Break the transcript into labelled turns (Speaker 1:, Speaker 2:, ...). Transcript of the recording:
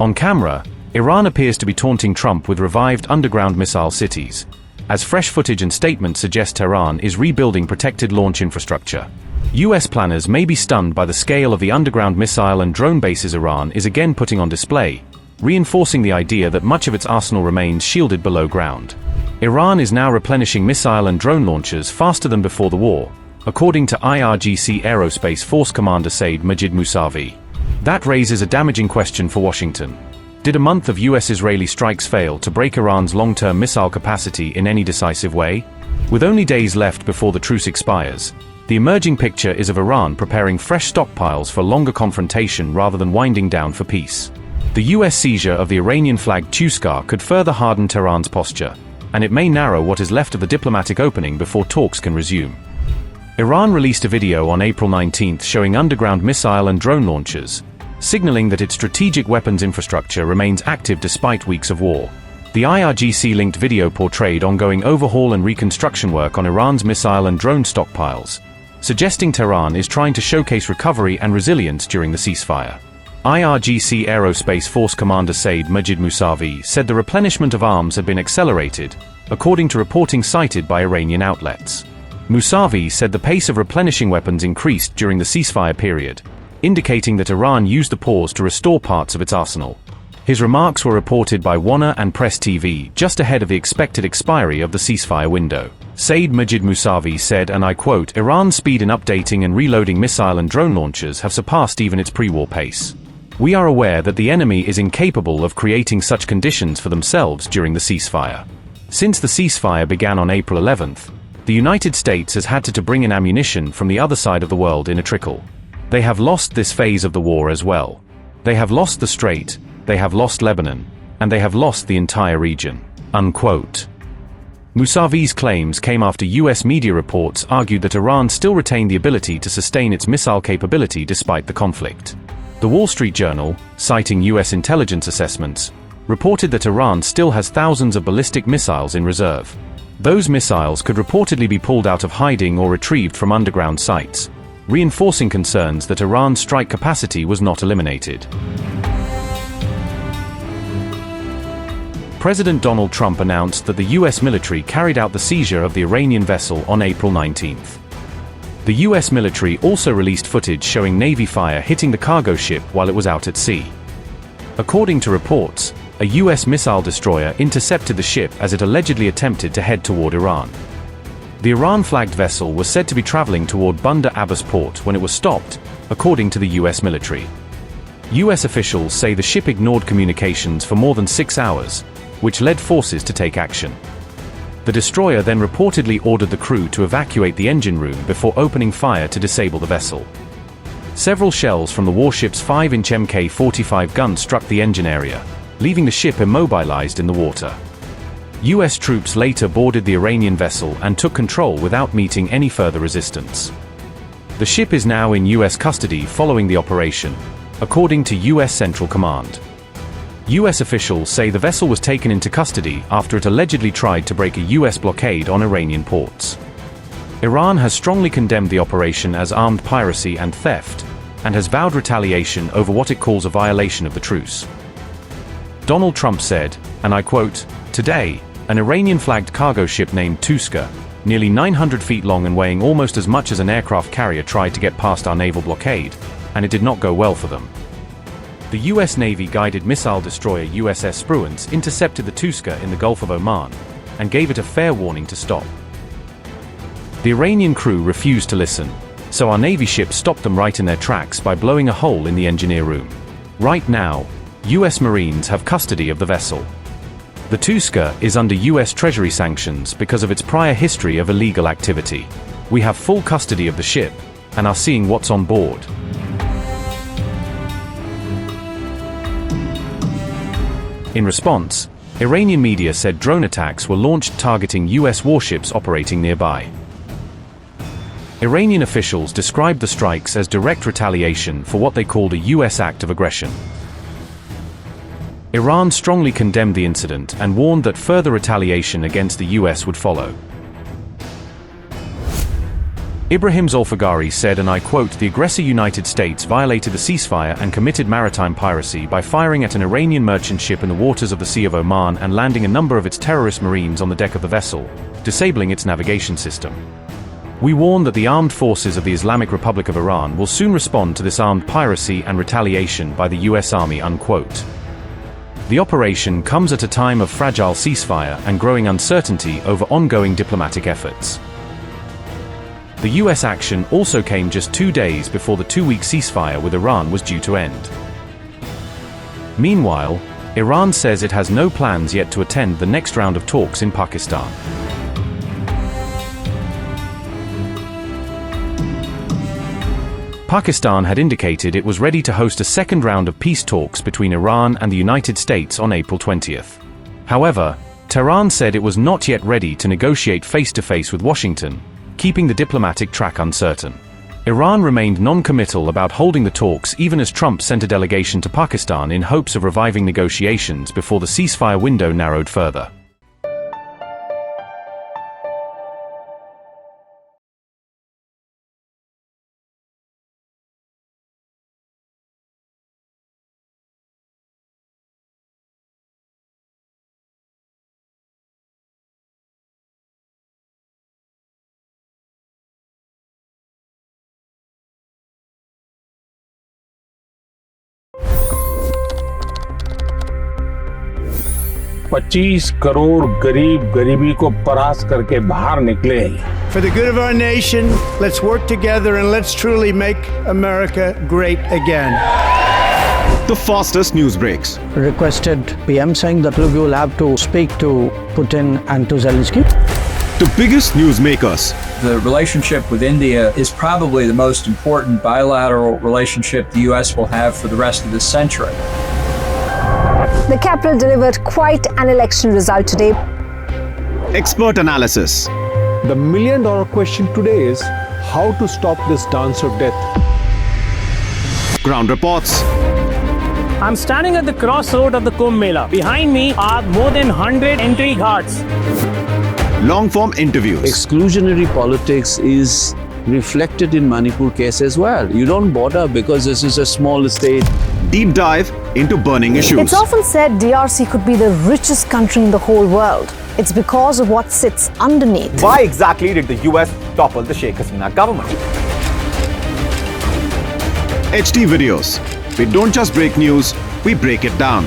Speaker 1: On camera, Iran appears to be taunting Trump with revived underground missile cities, as fresh footage and statements suggest Tehran is rebuilding protected launch infrastructure. US planners may be stunned by the scale of the underground missile and drone bases Iran is again putting on display, reinforcing the idea that much of its arsenal remains shielded below ground. Iran is now replenishing missile and drone launchers faster than before the war, according to IRGC Aerospace Force Commander Said Mousavi. That raises a damaging question for Washington. Did a month of US-Israeli strikes fail to break Iran's long-term missile capacity in any decisive way? With only days left before the truce expires, the emerging picture is of Iran preparing fresh stockpiles for longer confrontation rather than winding down for peace. The US seizure of the Iranian-flagged Truce could further harden Tehran's posture, and it may narrow what is left of the diplomatic opening before talks can resume. Iran released a video on April 19 showing underground missile and drone launchers, signaling that its strategic weapons infrastructure remains active despite weeks of war. The IRGC-linked video portrayed ongoing overhaul and reconstruction work on Iran's missile and drone stockpiles, suggesting Tehran is trying to showcase recovery and resilience during the ceasefire. IRGC Aerospace Force Commander Said Mousavi said the replenishment of arms had been accelerated, according to reporting cited by Iranian outlets. Mousavi said the pace of replenishing weapons increased during the ceasefire period, indicating that Iran used the pause to restore parts of its arsenal. His remarks were reported by WANA and Press TV just ahead of the expected expiry of the ceasefire window. Said Mousavi said, and I quote, "Iran's speed in updating and reloading missile and drone launchers have surpassed even its pre-war pace. We are aware that the enemy is incapable of creating such conditions for themselves during the ceasefire. Since the ceasefire began on April 11th, the United States has had to bring in ammunition from the other side of the world in a trickle. They have lost this phase of the war as well. They have lost the Strait, they have lost Lebanon, and they have lost the entire region." Unquote. Mousavi's claims came after US media reports argued that Iran still retained the ability to sustain its missile capability despite the conflict. The Wall Street Journal, citing US intelligence assessments, reported that Iran still has thousands of ballistic missiles in reserve. Those missiles could reportedly be pulled out of hiding or retrieved from underground sites, reinforcing concerns that Iran's strike capacity was not eliminated. President Donald Trump announced that the US military carried out the seizure of the Iranian vessel on April 19th. The US military also released footage showing Navy fire hitting the cargo ship while it was out at sea. According to reports, a US missile destroyer intercepted the ship as it allegedly attempted to head toward Iran. The Iran-flagged vessel was said to be traveling toward Bandar Abbas port when it was stopped, according to the US military. US officials say the ship ignored communications for more than 6 hours, which led forces to take action. The destroyer then reportedly ordered the crew to evacuate the engine room before opening fire to disable the vessel. Several shells from the warship's 5-inch Mk-45 gun struck the engine area, leaving the ship immobilized in the water. US troops later boarded the Iranian vessel and took control without meeting any further resistance. The ship is now in US custody following the operation, according to US Central Command. US officials say the vessel was taken into custody after it allegedly tried to break a US blockade on Iranian ports. Iran has strongly condemned the operation as armed piracy and theft, and has vowed retaliation over what it calls a violation of the truce. Donald Trump said, and I quote, "Today, an Iranian-flagged cargo ship named Truce, nearly 900 feet long and weighing almost as much as an aircraft carrier, tried to get past our naval blockade, and it did not go well for them. The US Navy guided missile destroyer USS Spruance intercepted the Truce in the Gulf of Oman, and gave it a fair warning to stop. The Iranian crew refused to listen, so our Navy ship stopped them right in their tracks by blowing a hole in the engineer room. Right now, US Marines have custody of the vessel. The Truce is under US Treasury sanctions because of its prior history of illegal activity. We have full custody of the ship, and are seeing what's on board." In response, Iranian media said drone attacks were launched targeting US warships operating nearby. Iranian officials described the strikes as direct retaliation for what they called a US act of aggression. Iran strongly condemned the incident and warned that further retaliation against the US would follow. Ibrahim Zulfiqari said, and I quote, "The aggressor United States violated the ceasefire and committed maritime piracy by firing at an Iranian merchant ship in the waters of the Sea of Oman and landing a number of its terrorist marines on the deck of the vessel, disabling its navigation system. We warn that the armed forces of the Islamic Republic of Iran will soon respond to this armed piracy and retaliation by the US Army," unquote. The operation comes at a time of fragile ceasefire and growing uncertainty over ongoing diplomatic efforts. The US action also came just 2 days before the 2-week ceasefire with Iran was due to end. Meanwhile, Iran says it has no plans yet to attend the next round of talks in Pakistan. Pakistan had indicated it was ready to host a second round of peace talks between Iran and the United States on April 20th. However, Tehran said it was not yet ready to negotiate face-to-face with Washington, keeping the diplomatic track uncertain. Iran remained non-committal about holding the talks even as Trump sent a delegation to Pakistan in hopes of reviving negotiations before the ceasefire window narrowed further.
Speaker 2: $25 crore गरीब गरीबी को परास्त करके बाहर निकले।
Speaker 3: For the good of our nation, let's work together and let's truly make America great again.
Speaker 4: The fastest news breaks.
Speaker 5: Requested PM saying that look, you will have to speak to Putin and to Zelensky.
Speaker 4: The biggest news makers.
Speaker 6: The relationship with India is probably the most important bilateral relationship the US will have for the rest of this century.
Speaker 7: The capital delivered quite an election result today.
Speaker 4: Expert analysis.
Speaker 8: The million-dollar question today is how to stop this dance of death.
Speaker 4: Ground reports.
Speaker 9: I'm standing at the crossroad of the Kumbh Mela. Behind me are more than 100 entry guards.
Speaker 4: Long-form interviews.
Speaker 10: Exclusionary politics is reflected in Manipur case as well. You don't bother because this is a small state.
Speaker 4: Deep dive into burning issues.
Speaker 7: It's often said DRC could be the richest country in the whole world. It's because of what sits underneath.
Speaker 11: Why exactly did the US topple the Sheikh Hasina government?
Speaker 4: HD videos. We don't just break news, we break it down.